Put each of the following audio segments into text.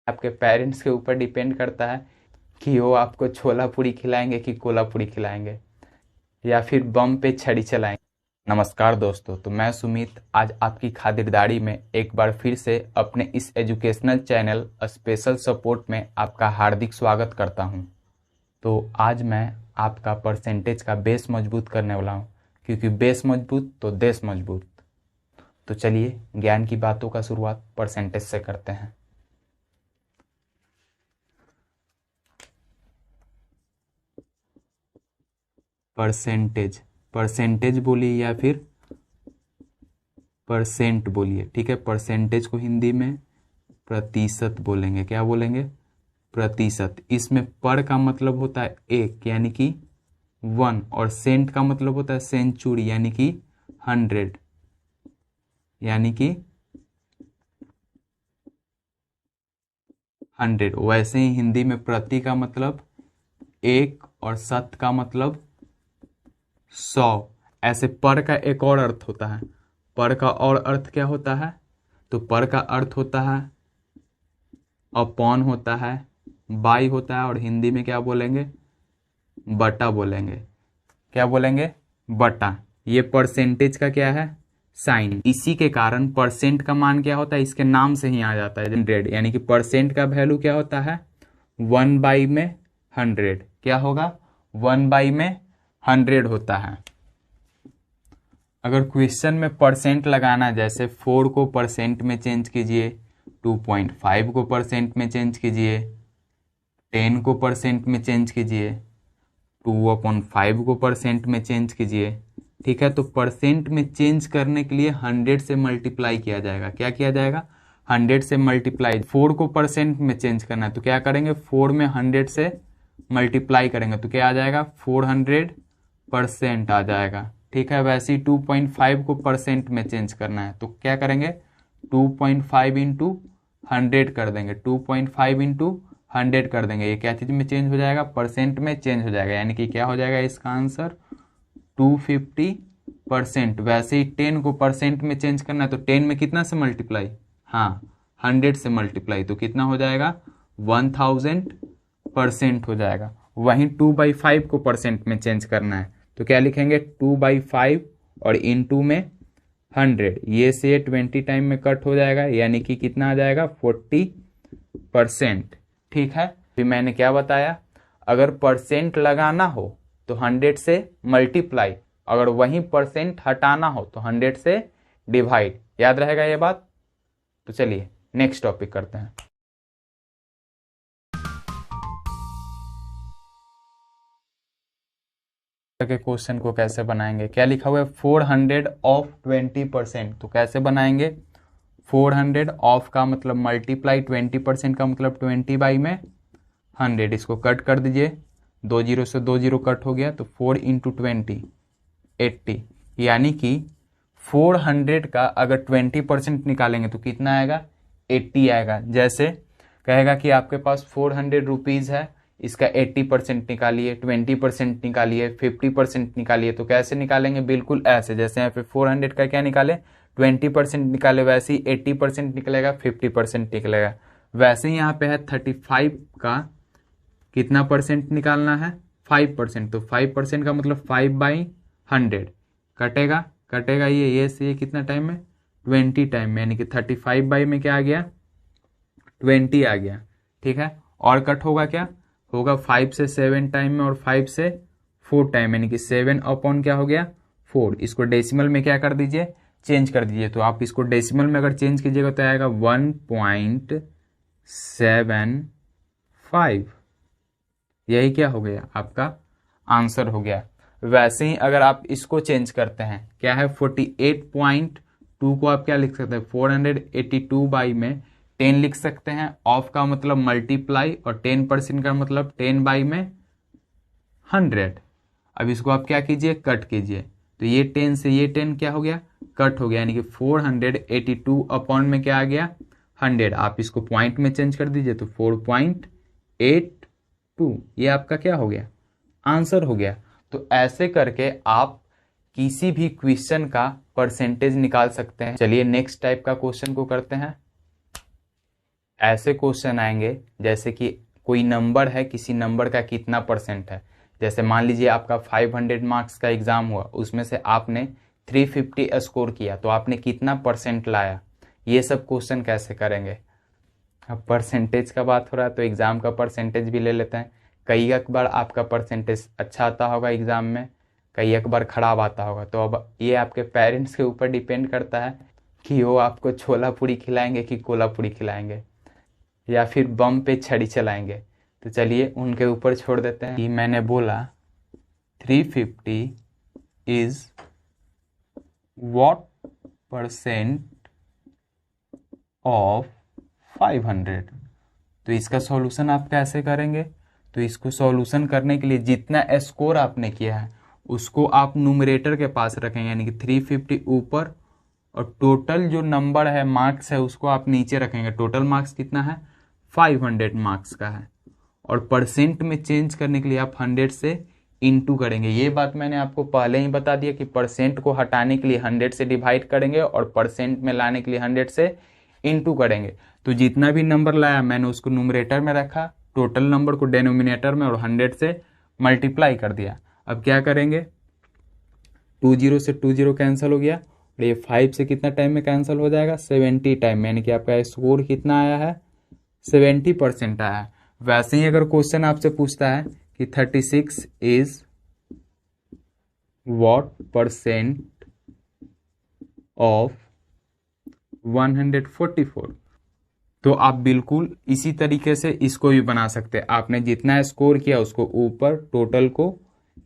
आपके पेरेंट्स के ऊपर डिपेंड करता है कि वो आपको छोला पूरी खिलाएंगे कि कोला पूरी खिलाएंगे या फिर बम पे छड़ी चलाएंगे। नमस्कार दोस्तों, तो मैं सुमित आज आपकी खातिरदारी में एक बार फिर से अपने इस एजुकेशनल चैनल स्पेशल सपोर्ट में आपका हार्दिक स्वागत करता हूं। तो आज मैं आपका परसेंटेज का बेस मजबूत करने वाला हूं, क्योंकि बेस मजबूत तो देश मजबूत। तो चलिए ज्ञान की बातों का शुरुआत परसेंटेज से करते हैं। परसेंटेज, परसेंटेज बोलिए या फिर परसेंट बोलिए, ठीक है। परसेंटेज को हिंदी में प्रतिशत बोलेंगे। क्या बोलेंगे? प्रतिशत। इसमें पर का मतलब होता है एक यानी कि 1, और सेंट का मतलब होता है सेंचुरी यानी कि 100, यानी कि 100। वैसे ही हिंदी में प्रति का मतलब एक और शत का मतलब 100। ऐसे पर का एक और अर्थ होता है। पर का और अर्थ क्या होता है? तो पर का अर्थ होता है अपॉन होता है, बाई होता है, और हिंदी में क्या बोलेंगे? बटा बोलेंगे। क्या बोलेंगे? बटा। ये परसेंटेज का क्या है? साइन। इसी के कारण परसेंट का मान क्या होता है? इसके नाम से ही आ जाता है 100, यानी कि परसेंट का वैल्यू क्या होता है? 1/100। क्या होगा? 1/100 होता है। अगर क्वेश्चन में परसेंट लगाना, जैसे 4 को परसेंट में चेंज कीजिए, 2.5 को परसेंट में चेंज कीजिए, 10 को परसेंट में चेंज कीजिए, 2/5 को परसेंट में चेंज कीजिए, ठीक है। तो परसेंट में चेंज करने के लिए 100 से मल्टीप्लाई किया जाएगा। क्या किया जाएगा? 100 से मल्टीप्लाई। 4 को परसेंट में चेंज करना है तो क्या करेंगे? 4 में 100 से मल्टीप्लाई करेंगे तो क्या आ जाएगा? 400% आ जाएगा, ठीक है। वैसे ही 2.5 को परसेंट में चेंज करना है तो क्या करेंगे? 2.5 इंटू 100 कर देंगे, 2.5 इंटू 100 कर देंगे। ये क्या चीज में चेंज हो जाएगा? परसेंट में चेंज हो जाएगा, यानी कि क्या हो जाएगा इसका आंसर? 250%। वैसे ही 10 को परसेंट में चेंज करना है तो 10 में कितना से मल्टीप्लाई? हाँ, 100 से मल्टीप्लाई, तो कितना हो जाएगा? 1000% हो जाएगा। वहीं 2/5 को परसेंट में चेंज करना है तो क्या लिखेंगे? 2/5 और इंटू में 100, ये से 20 टाइम में कट हो जाएगा, यानी कि कितना आ जाएगा? 40%, ठीक है। फिर मैंने क्या बताया? अगर परसेंट लगाना हो तो 100 से मल्टीप्लाई, अगर वहीं परसेंट हटाना हो तो 100 से डिवाइड। याद रहेगा ये बात? तो चलिए नेक्स्ट टॉपिक करते हैं। के क्वेश्चन को कैसे बनाएंगे? क्या लिखा हुआ है? 400 ऑफ 20%। तो कैसे बनाएंगे? 400 ऑफ का मतलब मल्टीप्लाई, 20% का मतलब 20/100। इसको कट कर दीजिए, 2 जीरो से 2 जीरो कट हो गया, तो 4 इंटू 20 80, यानी कि 400 का अगर 20% निकालेंगे तो कितना आएगा? 80 आएगा। जैसे कहेगा कि आपके पास 400 रुपीज़ है, इसका 80% निकालिए, 20% निकालिए, 50% निकालिए। तो कैसे निकालेंगे? बिल्कुल ऐसे, जैसे यहाँ पे 400 का क्या निकाले? 20% निकाले, वैसे ही 80% निकलेगा, 50% निकलेगा। वैसे ही यहाँ पे है 35 का कितना परसेंट निकालना है? 5%। तो 5% का मतलब 5/100 कटेगा, कटेगा ये से ये कितना टाइम में? 20 टाइम में, यानी कि 35 बाई में क्या आ गया? 20 आ गया, ठीक है। और कट होगा क्या? होगा 5 से 7 टाइम में और 5 से 4 टाइम, यानी कि 7 अपॉन क्या हो गया? 4। इसको डेसिमल में क्या कर दीजिए? चेंज कर दीजिए। तो आप इसको डेसिमल में अगर चेंज कीजिएगा तो आएगा 1.75। यही क्या हो गया? आपका आंसर हो गया। वैसे ही अगर आप इसको चेंज करते हैं, क्या है? 48.2 को आप क्या लिख सकते हैं? 482 बाई में 10 लिख सकते हैं। ऑफ का मतलब मल्टीप्लाई और 10% का मतलब 10 बाई में 100। अब इसको आप क्या कीजिए? कट कीजिए। तो ये 10 से ये 10 क्या हो गया? कट हो गया, यानी कि 482 अपॉन में क्या आ गया? 100। आप इसको पॉइंट में चेंज कर दीजिए तो 4.82, ये आपका क्या हो गया? आंसर हो गया। तो ऐसे करके आप किसी भी क्वेश्चन का परसेंटेज निकाल सकते हैं। चलिए नेक्स्ट टाइप का क्वेश्चन को करते हैं। ऐसे क्वेश्चन आएंगे जैसे कि कोई नंबर है, किसी नंबर का कितना परसेंट है। जैसे मान लीजिए आपका 500 मार्क्स का एग्जाम हुआ, उसमें से आपने 350 स्कोर किया, तो आपने कितना परसेंट लाया, ये सब क्वेश्चन कैसे करेंगे। अब परसेंटेज का बात हो रहा है तो एग्जाम का परसेंटेज भी ले लेते हैं। कई एक बार आपका परसेंटेज अच्छा आता होगा एग्जाम में, कई एक बार खराब आता होगा। तो अब ये आपके पेरेंट्स के ऊपर डिपेंड करता है कि वो आपको छोला पूरी खिलाएंगे कि कोला पूरी खिलाएंगे, या फिर बम पे छड़ी चलाएंगे। तो चलिए उनके ऊपर छोड़ देते हैं। कि मैंने बोला 350 इज व्हाट परसेंट ऑफ 500। तो इसका सॉल्यूशन आप कैसे करेंगे। तो इसको सॉल्यूशन करने के लिए जितना स्कोर आपने किया है उसको आप न्यूमरेटर के पास रखेंगे, यानी कि 350 ऊपर, और टोटल जो नंबर है, मार्क्स है, उसको आप नीचे रखेंगे। टोटल मार्क्स कितना है, 500 मार्क्स का है। और परसेंट में चेंज करने के लिए आप 100 से इंटू करेंगे। ये बात मैंने आपको पहले ही बता दिया कि परसेंट को हटाने के लिए 100 से डिवाइड करेंगे और परसेंट में लाने के लिए 100 से इंटू करेंगे। तो जितना भी नंबर लाया मैंने उसको न्यूमरेटर में रखा, टोटल नंबर को डिनोमिनेटर में, और 100 से मल्टीप्लाई कर दिया। अब क्या करेंगे, 20 से 20 कैंसिल हो गया, और ये 5 से कितना टाइम में कैंसिल हो जाएगा, 70 टाइम, यानी कि आपका स्कोर कितना आया है, 70% आया है। वैसे ही अगर क्वेश्चन आपसे पूछता है कि 36 इज व्हाट परसेंट ऑफ 144, तो आप बिल्कुल इसी तरीके से इसको भी बना सकते हैं। आपने जितना स्कोर किया उसको ऊपर, टोटल को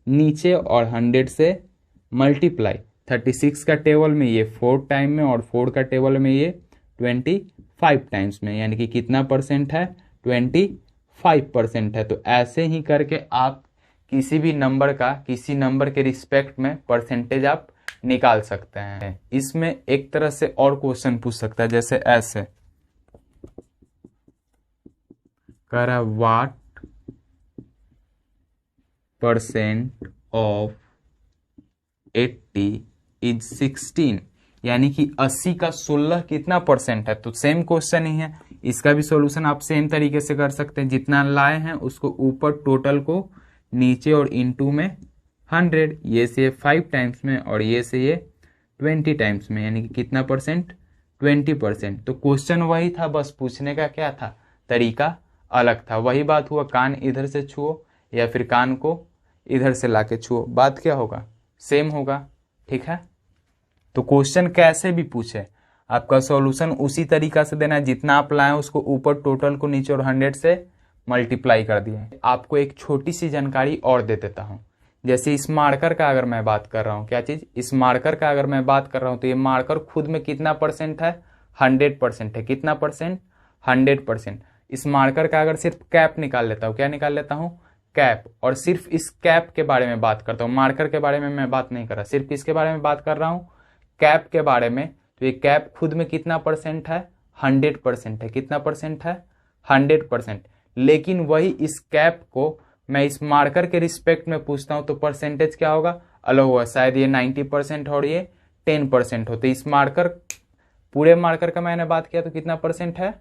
नीचे, और 100 से मल्टीप्लाई। 36 का टेबल में ये 4 टाइम में, और 4 का टेबल में ये 25 टाइम्स में, यानी कि कितना परसेंट है, 25% है। तो ऐसे ही करके आप किसी भी नंबर का, किसी नंबर के रिस्पेक्ट में परसेंटेज आप निकाल सकते हैं। इसमें एक तरह से और क्वेश्चन पूछ सकता है, जैसे ऐसे कह रहा, व्हाट परसेंट ऑफ 80 इज 16, यानी कि 80 का 16 कितना परसेंट है। तो सेम क्वेश्चन ही है, इसका भी सॉल्यूशन आप सेम तरीके से कर सकते हैं। जितना लाए हैं उसको ऊपर, टोटल को नीचे, और इनटू में 100, ये से 5 टाइम्स में, और ये से ये 20 टाइम्स में, यानी कि कितना परसेंट, 20%। तो क्वेश्चन वही था, बस पूछने का क्या था, तरीका अलग था। वही बात हुआ, कान इधर से छुओ या फिर कान को इधर से लाके छुओ, बात क्या होगा, सेम होगा। ठीक है, तो क्वेश्चन कैसे भी पूछे आपका सॉल्यूशन उसी तरीका से देना है। जितना आप लाए उसको ऊपर, टोटल को नीचे, और 100 से मल्टीप्लाई कर दिए। आपको एक छोटी सी जानकारी और दे देता हूं। जैसे इस मार्कर का अगर मैं बात कर रहा हूं, क्या चीज, इस मार्कर का अगर मैं बात कर रहा हूं, तो ये मार्कर खुद में कितना परसेंट है, 100% है। कितना परसेंट, 100%। इस मार्कर का अगर सिर्फ कैप निकाल लेता हूं, क्या निकाल लेता हूं, कैप, और सिर्फ इस कैप के बारे में बात करता हूं, मार्कर के बारे में मैं बात नहीं कर रहा, सिर्फ इसके बारे में बात कर रहा हूं, कैप के बारे में। तो ये कैप खुद में कितना परसेंट है, 100% है। कितना परसेंट है, 100%। लेकिन वही इस कैप को मैं इस मार्कर के रिस्पेक्ट में पूछता हूं तो परसेंटेज क्या होगा, अलग होगा। शायद ये 90% और ये 10% हो। तो इस मार्कर, पूरे मार्कर का मैंने बात किया तो कितना परसेंट है,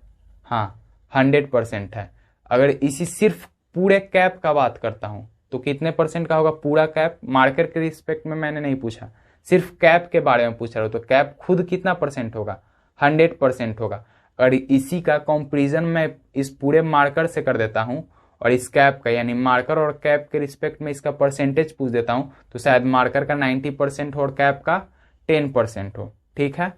हाँ 100% है। अगर इसी सिर्फ पूरे कैप का बात करता हूं तो कितने परसेंट का होगा, पूरा कैप, मार्कर के रिस्पेक्ट में मैंने नहीं पूछा, सिर्फ कैप के बारे में पूछ रहा हूं। तो कैप खुद कितना परसेंट होगा, 100% होगा। और इसी का कंपैरिजन मैं इस पूरे मार्कर से कर देता हूं और इस कैप का, यानी मार्कर और कैप के रिस्पेक्ट में इसका परसेंटेज पूछ देता हूं, तो शायद मार्कर का 90% हो और कैप का 10% हो। ठीक है,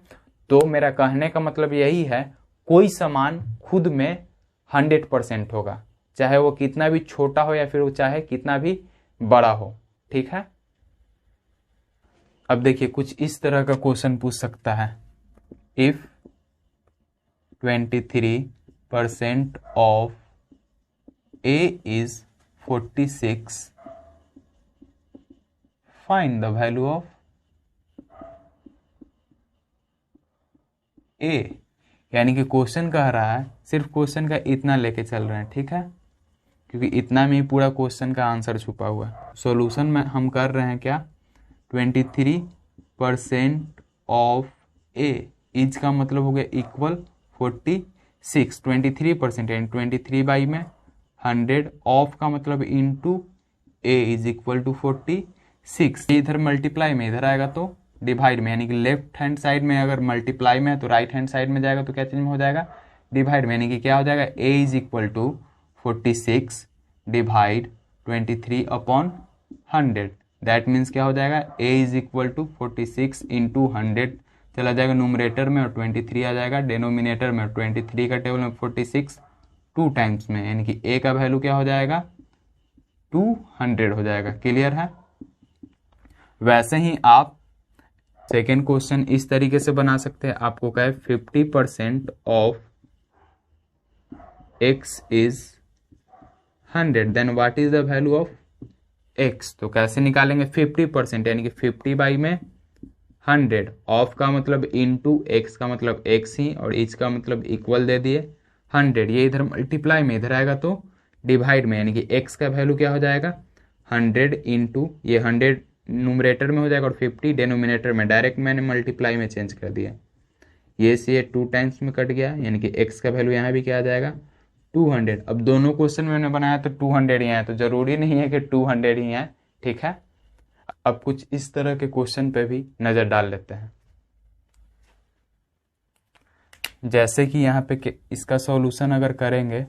तो मेरा कहने का मतलब यही है, कोई सामान खुद में 100% होगा, चाहे वो कितना भी छोटा हो या फिर वो चाहे कितना भी बड़ा हो। ठीक है, अब देखिए कुछ इस तरह का क्वेश्चन पूछ सकता है, if 23% of A is 46, find the value of A। यानी कि क्वेश्चन कह रहा है, सिर्फ क्वेश्चन का इतना लेके चल रहे हैं। ठीक है, क्योंकि इतना में ही पूरा क्वेश्चन का आंसर छुपा हुआ है। सॉल्यूशन में हम कर रहे हैं क्या, 23% ऑफ A, इज का मतलब हो गया इक्वल 46, 6 23% यानी 23 में 100 ऑफ का मतलब into a is equal to 46। इधर मल्टीप्लाई में इधर आएगा तो डिवाइड में, यानी कि लेफ्ट हैंड साइड में अगर मल्टीप्लाई में है तो राइट हैंड साइड में जाएगा तो क्या चीज में हो जाएगा, डिवाइड में, यानी कि क्या हो जाएगा a is equal to 46 divide 23/100। That means क्या हो जाएगा, a is equal to 46 into 100 चला जाएगा न्यूमरेटर में और 23 आ जाएगा डिनोमिनेटर में, 23 का टेबल में 46 टू टाइम्स में, यानी कि a का वैल्यू क्या हो जाएगा 200 हो जाएगा। क्लियर है। वैसे ही आप सेकेंड क्वेश्चन इस तरीके से बना सकते हैं। आपको क्या है 50% of x is 100 then what is the value of x। तो कैसे निकालेंगे 50% यानी कि 50 में 100 ऑफ का मतलब इनटू x का मतलब x ही और इच का मतलब इक्वल दे दिए 100, ये इधर मल्टीप्लाई में इधर आएगा तो डिवाइड में, यानी कि x का वैल्यू क्या हो जाएगा 100 इंटू ये 100 न्यूमरेटर में हो जाएगा और 50 डिनोमिनेटर में, डायरेक्ट मैंने मल्टीप्लाई में चेंज कर दिया, ये से ये 2 टाइम्स में कट गया, यानी कि x का वैल्यू यहाँ भी क्या आ जाएगा 200। अब दोनों क्वेश्चन मैंने बनाया तो 200 ही है, तो जरूरी नहीं है कि 200 ही है, ठीक है। अब कुछ इस तरह के क्वेश्चन पे भी नजर डाल लेते हैं। जैसे कि यहाँ पे इसका सॉल्यूशन अगर करेंगे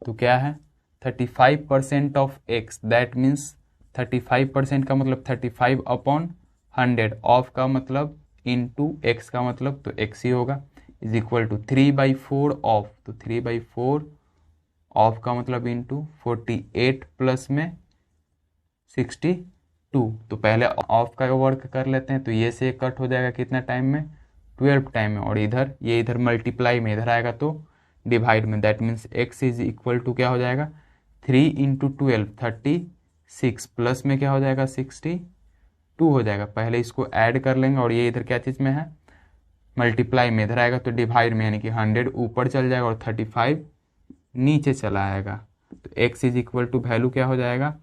तो क्या है 35% ऑफ x, दैट मीन्स 35% का मतलब 35/100 ऑफ का मतलब इंटू एक्स का मतलब तो x ही होगा इज इक्वल टू 3/4 ऑफ, तो 3/4 ऑफ का मतलब इंटू 48 प्लस में 62। तो पहले ऑफ का वर्क कर लेते हैं, तो ये से कट हो जाएगा कितना टाइम में 12 टाइम में, और इधर ये इधर मल्टीप्लाई में इधर आएगा तो डिवाइड में, that means x is equal to क्या हो जाएगा 3 इंटू 12 36 प्लस में क्या हो जाएगा 62 हो जाएगा। पहले इसको ऐड कर लेंगे और ये इधर क्या चीज़ में है मल्टीप्लाई में इधर आएगा तो डिवाइड में, यानी कि 100 ऊपर चल जाएगा और 35 नीचे चला आएगा। तो x is equal to value क्या हो जाएगा,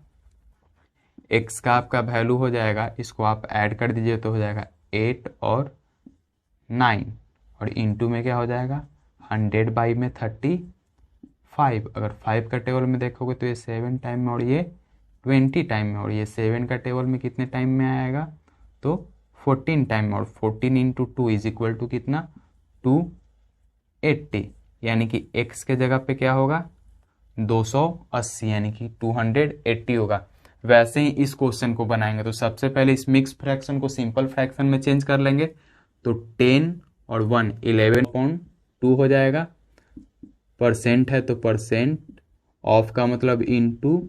x का आपका वैल्यू हो जाएगा, इसको आप ऐड कर दीजिए तो हो जाएगा 8 और 9 और इंटू में क्या हो जाएगा 100 बाई में 35। अगर 5 का टेबल में देखोगे तो ये 7 टाइम में और ये 20 टाइम में, और ये 7 का टेबल में कितने टाइम में आएगा तो 14 टाइम में, और 14 इंटू 2 इज इक्वल टू कितना 280, यानी कि x के जगह पे क्या होगा 280 यानी कि 280 होगा। वैसे ही इस क्वेश्चन को बनाएंगे तो सबसे पहले इस मिक्स फ्रैक्शन को सिंपल फ्रैक्शन में चेंज कर लेंगे, तो 10 और 1 11/2 हो जाएगा, परसेंट है तो परसेंट ऑफ का मतलब इंटू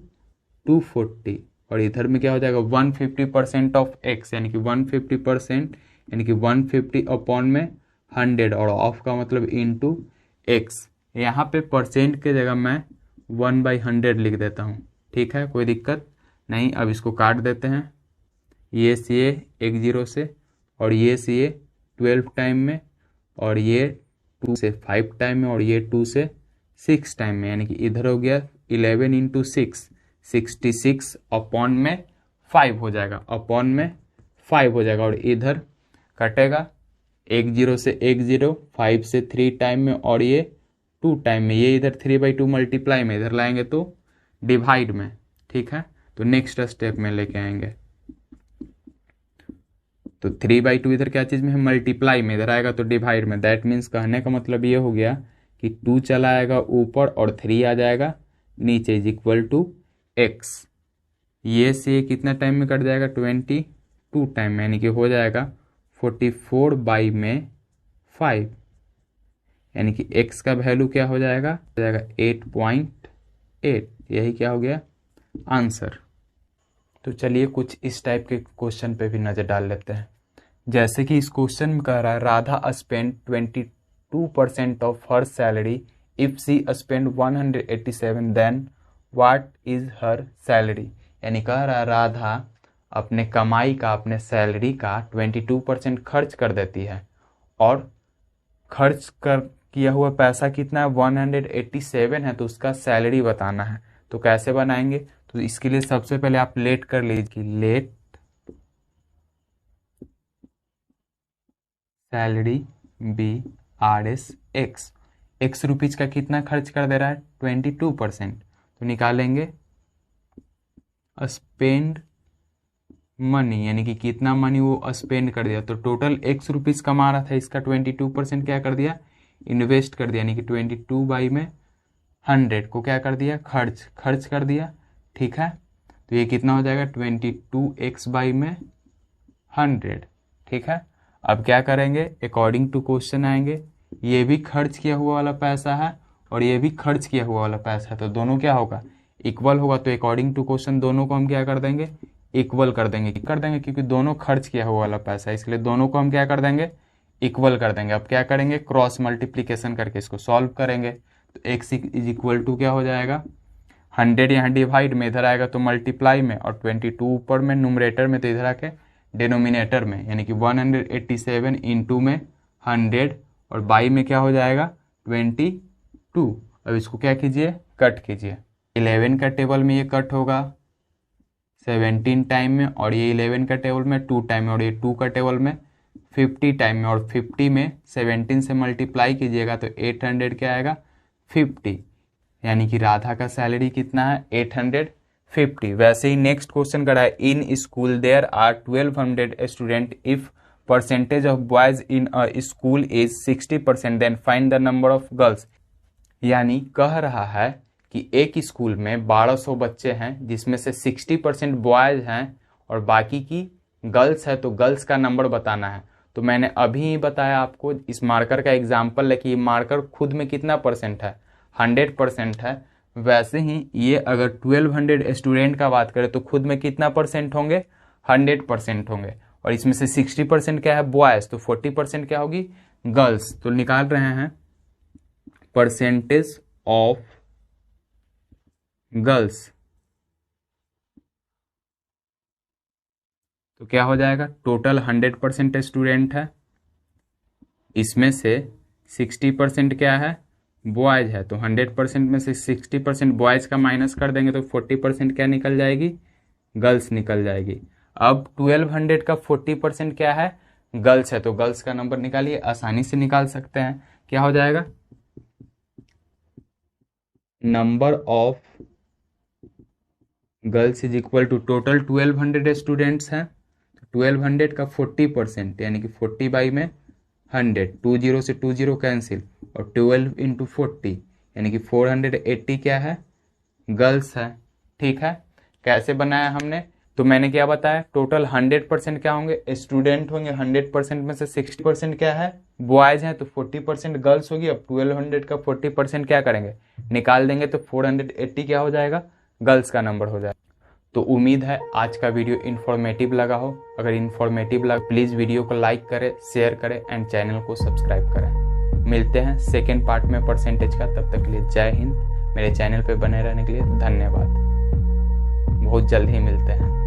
240, और इधर में क्या हो जाएगा 150% ऑफ x, यानी कि 150% यानी कि 150/100 और ऑफ का मतलब इंटू x। यहाँ पे परसेंट के जगह मैं 1/100 लिख देता हूँ, ठीक है, कोई दिक्कत नहीं। अब इसको काट देते हैं, ये सी ए 10 से और ये सी ए 12 टाइम में और ये 2 से 5 टाइम में और ये 2 से 6 टाइम में, यानी कि इधर हो गया 11 इंटू 6 66 अपॉन में 5 हो जाएगा, अपॉन में 5 हो जाएगा, और इधर कटेगा 10 से 10 5 से 3 टाइम में और ये 2 टाइम में, ये इधर 3/2 मल्टीप्लाई में इधर लाएंगे तो डिवाइड में, ठीक है। तो नेक्स्ट स्टेप में लेके आएंगे, तो 3/2 इधर क्या चीज में है मल्टीप्लाई में इधर आएगा तो डिवाइड में, दैट मीन्स कहने का मतलब ये हो गया कि 2 चला आएगा ऊपर और 3 आ जाएगा नीचे इज इक्वल टू x। ये से कितना टाइम में कट जाएगा 22 टाइम में, यानी कि हो जाएगा 44/5, यानी कि x का वैल्यू क्या हो जाएगा 8.8, यही क्या हो गया आंसर। तो चलिए कुछ इस टाइप के क्वेश्चन पे भी नजर डाल लेते हैं। जैसे कि इस क्वेश्चन में कह रहा है Radha spend 22% of her salary if she spend 187 then what is her salary, यानी कह रहा है राधा अपने कमाई का अपने सैलरी का 22% खर्च कर देती है और खर्च कर किया हुआ पैसा कितना है 187 है, तो उसका सैलरी बताना है। तो कैसे बनाएंगे, तो इसके लिए सबसे पहले आप लेट कर लीजिए, let salary be R S X, X rupees का कितना खर्च कर दे रहा है 22%। तो निकालेंगे स्पेंड मनी, यानी कि कितना मनी वो स्पेंड कर दिया। तो टोटल एक्स रुपीज कमा रहा था, इसका 22% क्या कर दिया इन्वेस्ट कर दिया, यानी कि 22/100 को क्या कर दिया खर्च कर दिया। ठीक है, तो ये कितना हो जाएगा 22x/100। ठीक है, अब क्या करेंगे अकॉर्डिंग टू क्वेश्चन आएंगे, ये भी खर्च किया हुआ वाला पैसा है और ये भी खर्च किया हुआ वाला पैसा है, तो दोनों क्या होगा इक्वल होगा। तो अकॉर्डिंग टू क्वेश्चन दोनों को हम क्या कर देंगे इक्वल कर देंगे क्योंकि दोनों खर्च किया हुआ वाला पैसा है, इसलिए दोनों को हम क्या कर देंगे इक्वल कर देंगे। अब क्या करेंगे क्रॉस मल्टीप्लीकेशन करके इसको सॉल्व करेंगे। तो x इज इक्वल टू क्या हो जाएगा 100 यहाँ डिवाइड में, इधर आएगा तो मल्टीप्लाई में, और 22 ऊपर में न्यूमरेटर में, तो इधर आके डिनोमिनेटर में, यानी कि 187 इंटू में 100 और बाई में क्या हो जाएगा 22। अब इसको क्या कीजिए कट कीजिए। 11 का टेबल में ये कट होगा 17 टाइम में, और ये 11 का टेबल में 2 टाइम में, और ये 2 का टेबल में 50 टाइम में, और 50 में 17 से मल्टीप्लाई कीजिएगा तो 800 क्या आएगा 50, यानी कि राधा का सैलरी कितना है 850। वैसे ही नेक्स्ट क्वेश्चन करा है in school there are 1200 student if percentage of boys in a school is 60% then find the number of girls. यानी कह रहा है कि एक स्कूल में 1200 बच्चे हैं जिसमें से 60% बॉयज हैं और बाकी की गर्ल्स है, तो गर्ल्स का नंबर बताना है। तो मैंने अभी ही बताया आपको इस मार्कर का एग्जाम्पल है कि मार्कर खुद में कितना परसेंट है 100% है। वैसे ही ये अगर 1200 स्टूडेंट का बात करें तो खुद में कितना परसेंट होंगे 100% होंगे, और इसमें से 60% क्या है बॉयज, तो 40% क्या होगी गर्ल्स। तो निकाल रहे हैं परसेंटेज ऑफ गर्ल्स, तो क्या हो जाएगा टोटल 100% स्टूडेंट है, इसमें से 60% क्या है बॉयज है, तो 100% में से 60% बॉयज का माइनस कर देंगे तो 40% क्या निकल जाएगी गर्ल्स निकल जाएगी। अब 1200 का 40% क्या है गर्ल्स है, तो गर्ल्स का नंबर निकालिए, आसानी से निकाल सकते हैं। क्या हो जाएगा number of girls is equal to total 1200 students हैं, 1200 का 40% यानी कि 40/100, 20 से 20 कैंसिल, और 12 इंटू 40 यानी कि 480 क्या है गर्ल्स है। ठीक है, कैसे बनाया हमने, तो मैंने क्या बताया टोटल 100% क्या होंगे स्टूडेंट होंगे, 100% में से 60% क्या है बॉयज हैं, तो 40% गर्ल्स होगी। अब 1200 का 40% क्या करेंगे निकाल देंगे, तो 480 क्या हो जाएगा गर्ल्स का नंबर हो जाएगा। तो उम्मीद है आज का वीडियो इन्फॉर्मेटिव लगा हो। अगर इन्फॉर्मेटिव लगा प्लीज़ वीडियो को लाइक करें, शेयर करें एंड चैनल को सब्सक्राइब करें। मिलते हैं सेकेंड पार्ट में परसेंटेज का, तब तक के लिए जय हिंद। मेरे चैनल पे बने रहने के लिए धन्यवाद, बहुत जल्द ही मिलते हैं।